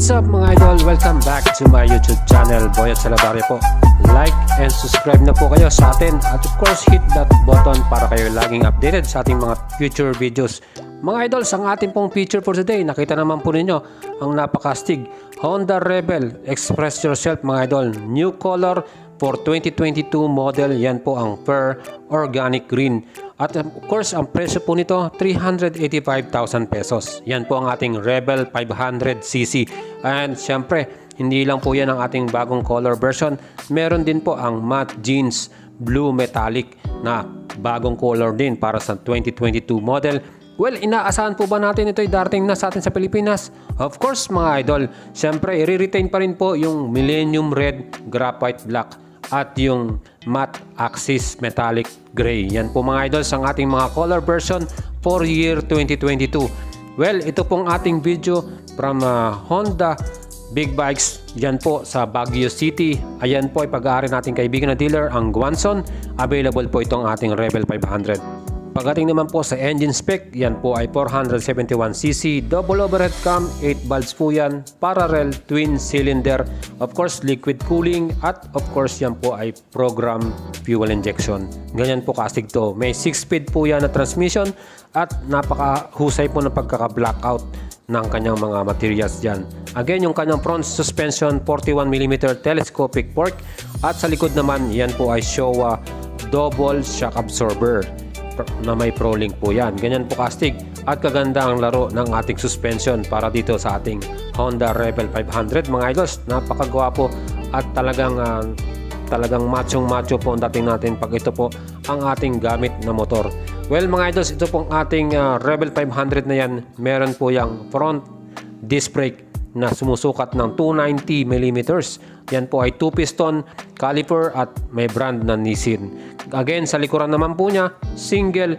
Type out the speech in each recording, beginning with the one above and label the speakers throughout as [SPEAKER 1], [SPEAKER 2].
[SPEAKER 1] What's up mga idol? Welcome back to my YouTube channel, Boyet Salabarrio po. Like and subscribe na po kayo sa atin at of course hit that button para kayo laging updated sa ating mga future videos. Mga idol, sa ating pong feature for today, nakita naman po ninyo ang napakastig Honda Rebel Express Yourself mga idol. New color for 2022 model, yan po ang Pearl Organic Green. At of course, ang presyo po nito, 385,000 pesos. Yan po ang ating Rebel 500cc. And syempre, hindi lang po yan ang ating bagong color version. Meron din po ang matte jeans blue metallic na bagong color din para sa 2022 model. Well, inaasahan po ba natin ito'y darating na sa atin sa Pilipinas? Of course mga idol, syempre i-retain pa rin po yung Millennium Red, Graphite Black at yung Matte Axis Metallic Gray. Yan po mga idols ang ating mga color version for year 2022. Well, ito pong ating video from Honda Big Bikes. Yan po sa Baguio City. Ayan po ay pag-aari nating kaibigan na dealer, ang Guanson. Available po itong ating Rebel 500. Pagdating naman po sa engine spec, yan po ay 471cc, double overhead cam, 8 valves po yan, parallel twin cylinder, of course liquid cooling, at of course yan po ay program fuel injection. Ganyan po kastig to. May 6-speed po yan na transmission at napakahusay po ng pagkaka-blackout ng kanyang mga materials dyan. Again, yung kanyang front suspension 41mm telescopic fork, at sa likod naman yan po ay Showa double shock absorber na may Pro-Link po yan. Ganyan po kastig at kaganda ang laro ng ating suspension para dito sa ating Honda Rebel 500 mga idols. Napakagwapo at talagang machong-macho po ang dating natin pag ito po ang ating gamit na motor. Well mga idols, ito pong ating Rebel 500 na yan, meron po yung front disc brake na sumusukat ng 290mm. Yan po ay 2-piston caliper at may brand na Nissin. Again, sa likuran naman po niya, single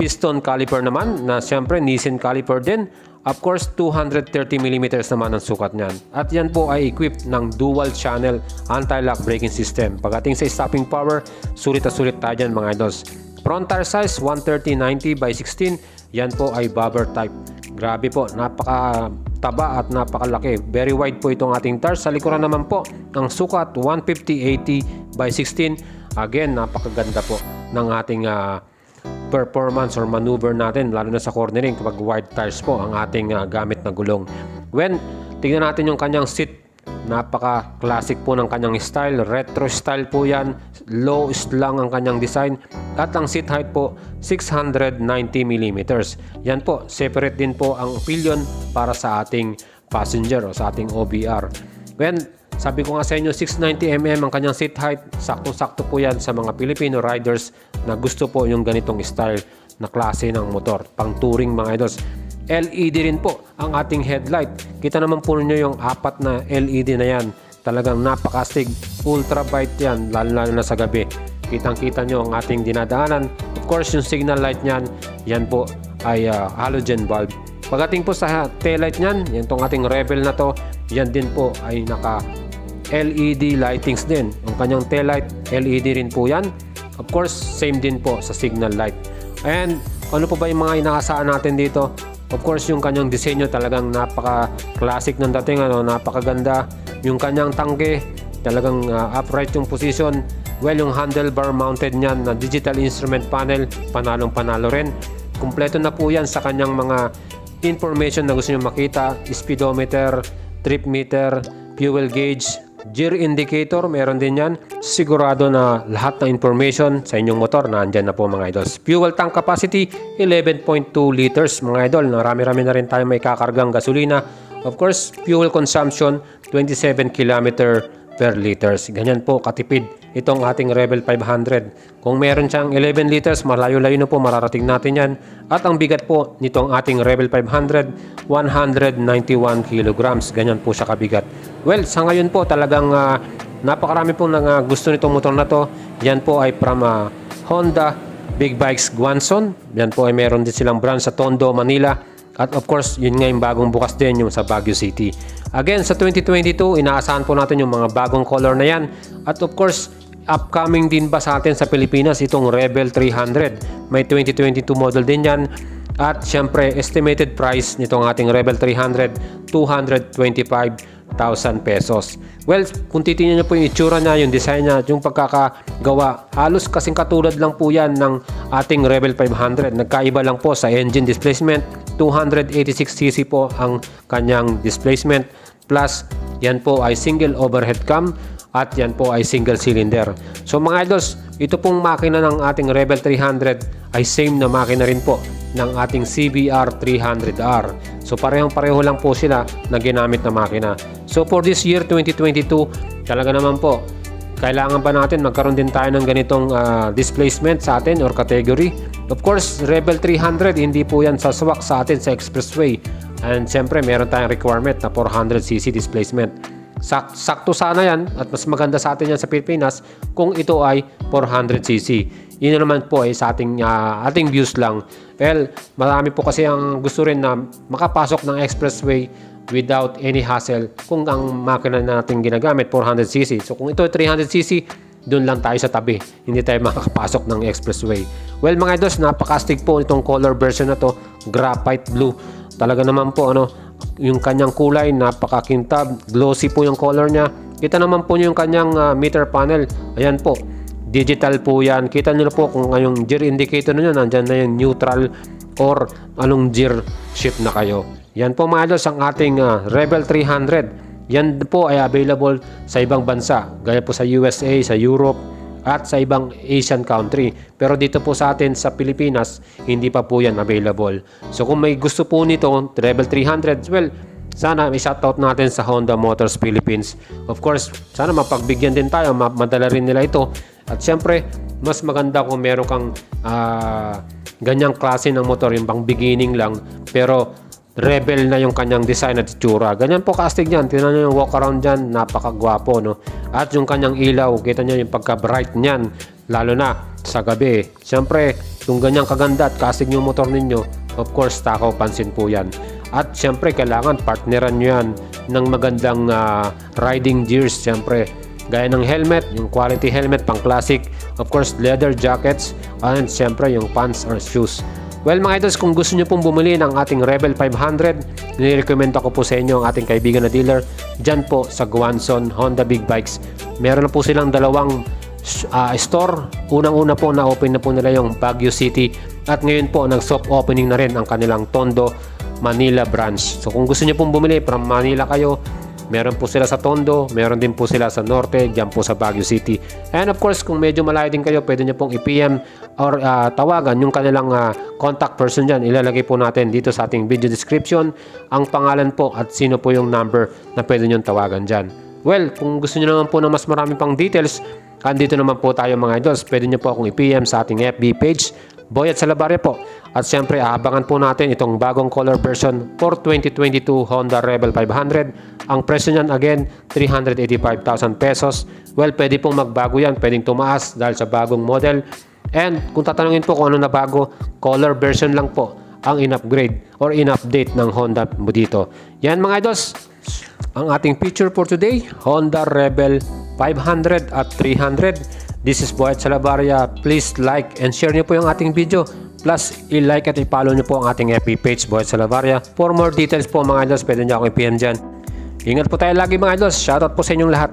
[SPEAKER 1] piston caliper naman na siyempre Nissin caliper din. Of course, 230mm naman ang sukat niyan. At yan po ay equipped ng dual channel anti-lock braking system. Pagdating sa stopping power, sulit na sulit tayo dyan mga idols. Front tire size 130/90/16. Yan po ay bobber type. Grabe po, napaka-taba at napakalaki. Very wide po itong ating tires. Sa likuran naman po, ang sukat 150/80/16. Again, napakaganda po ng ating performance or maneuver natin, lalo na sa cornering kapag wide tires po ang ating gamit na gulong. When tingnan natin yung kanyang seat, napaka-classic po ng kanyang style. Retro style po yan. Low lang ang kanyang design. At ang seat height po, 690mm. Yan po, separate din po ang pillion para sa ating passenger o sa ating OBR. When sabi ko nga sa inyo, 690mm ang kanyang seat height. Sakto-sakto po yan sa mga Filipino riders na gusto po yung ganitong style na klase ng motor. Pang touring mga idols. LED rin po ang ating headlight. Kita naman po ninyo yung 4 na LED na yan. Talagang napakastig. Ultra bright yan, lalo na sa gabi. Kitang-kita nyo ang ating dinadaanan. Of course, yung signal light nyan, yan po ay halogen bulb. Pagdating po sa taillight nyan, yan tong ating Rebel na to, yan din po ay naka LED lightings din. Yung kanyang taillight, LED rin po yan. Of course, same din po sa signal light. And ano po ba yung mga inaasahan natin dito? Of course, yung kanyang disenyo talagang napaka-classic ng dating, napakaganda. Yung kanyang tangke, talagang upright yung position. Well, yung handlebar mounted niyan na digital instrument panel, panalong-panalo rin. Kumpleto na po yan sa kanyang mga information na gusto nyo makita. Speedometer, trip meter, fuel gauge, gear indicator, meron din yan. Sigurado na lahat ng information sa inyong motor nandyan na po mga idols. Fuel tank capacity 11.2 liters mga idol. Marami-rami na rin tayo may kakargang gasolina. Of course, fuel consumption 27 km per liters. Ganyan po katipid itong ating Rebel 500. Kung meron siyang 11 liters, malayo-layo na po mararating natin yan. At ang bigat po nitong ating Rebel 500, 191 kilograms. Ganyan po siya kabigat. Well, sa ngayon po talagang napakarami po ng gusto nitong motor na to. Yan po ay from Honda Big Bikes Guanson. Yan po ay meron din silang branch sa Tondo, Manila. At of course, yun nga yung bagong bukas din yung sa Baguio City. Again, sa 2022, inaasahan po natin yung mga bagong color na yan. At of course, upcoming din ba sa atin sa Pilipinas itong Rebel 300. May 2022 model din yan. At syempre, estimated price nitong ating Rebel 300, 225,000 pesos. Well, kung titingnan nyo po yung itsura niya, yung design niya, yung pagkakagawa, halos kasing katulad lang po yan ng ating Rebel 500. Nagkaiba lang po sa engine displacement, 286cc po ang kanyang displacement, plus yan po ay single overhead cam at yan po ay single cylinder. So mga idols, ito pong makina ng ating Rebel 300 ay same na makina rin po ng ating CBR 300R. So parehong-pareho lang po sila na ginamit na makina. So for this year 2022, talaga naman po, kailangan pa natin magkaroon din tayo ng ganitong displacement sa atin or category. Of course, Rebel 300, hindi po yan saswak sa atin sa expressway. And siyempre, meron tayong requirement na 400cc displacement. Sakto sana yan at mas maganda sa atin yan sa Pilipinas kung ito ay 400cc. Yun naman po ay sa ating views lang. Well, marami po kasi ang gusto rin na makapasok ng expressway without any hassle kung ang makina natin ginagamit 400cc. So kung ito ay 300cc, doon lang tayo sa tabi. Hindi tayo makakapasok ng expressway. Well mga idols, napakastig po itong color version na to, graphite blue. Talaga naman po yung kanyang kulay, napakakintab, glossy po yung color niya. Kita naman po yung kanyang meter panel. Ayan po, digital po yan. Kita nyo po kung yung gear indicator nyo, nandyan na yung neutral or anong gear shift na kayo. Yan po mga idols ang ating Rebel 300. Yan po ay available sa ibang bansa, gaya po sa USA, sa Europe, at sa ibang Asian country. Pero dito po sa atin sa Pilipinas, hindi pa po yan available. So kung may gusto po nito, Rebel 300, well, sana may shoutout natin sa Honda Motors Philippines. Of course, sana mapagbigyan din tayo, madala rin nila ito. At syempre, mas maganda kung meron kang ganyang klase ng motor, yung pang beginning lang, pero Rebel na yung kanyang design at itsura. Ganyan po kastig yan. Tingnan nyo yung walk around dyan. Napakagwapo, no? At yung kanyang ilaw, kita nyo yung pagka-bright niyan. Lalo na sa gabi. Siyempre, yung ganyang kaganda at kastig yung motor ninyo, of course, takaw pansin po yan. At siyempre, kailangan partneran nyo yan ng magandang riding gears. Siyempre, gaya ng helmet, yung quality helmet, pang classic. Of course, leather jackets. And siyempre, yung pants or shoes. Well mga idols, kung gusto nyo pong bumili ng ating Rebel 500, nirecommend ako po sa inyo ang ating kaibigan na dealer dyan po sa Guanzon Honda Big Bikes. Meron na po silang dalawang store. Unang-una po na-open na po nila yung Baguio City at ngayon po nag-soft opening na rin ang kanilang Tondo, Manila branch. So kung gusto nyo pong bumili from Manila kayo, meron po sila sa Tondo, meron din po sila sa Norte, dyan po sa Baguio City. And of course, kung medyo malayo din kayo, pwede nyo pong i-PM or tawagan yung kanilang contact person dyan. Ilalagay po natin dito sa ating video description ang pangalan po at sino po yung number na pwede nyo tawagan dyan. Well, kung gusto nyo naman po na mas marami pang details, andito naman po tayo mga idols. Pwede nyo po akong i-PM sa ating FB page, Boyet Salabarria po. At siyempre, aabangan po natin itong bagong color version for 2022 Honda Rebel 500. Ang presyo niyan again, 385,000 pesos. Well, pwede pong magbago yan. Pwedeng tumaas dahil sa bagong model. And kung tatanungin po kung ano na bago, color version lang po ang in-upgrade or in-update ng Honda mo dito. Yan mga idols, ang ating picture for today, Honda Rebel 500 at 300. This is Boyet Salabarria. Please like and share nyo po yung ating video. Plus, i-like at i-follow nyo po ang ating FB page, Boyet Salabarria. For more details po mga idols, pwede nyo akong i-PM dyan. Ingat po tayo lagi mga idols. Shoutout po sa inyong lahat.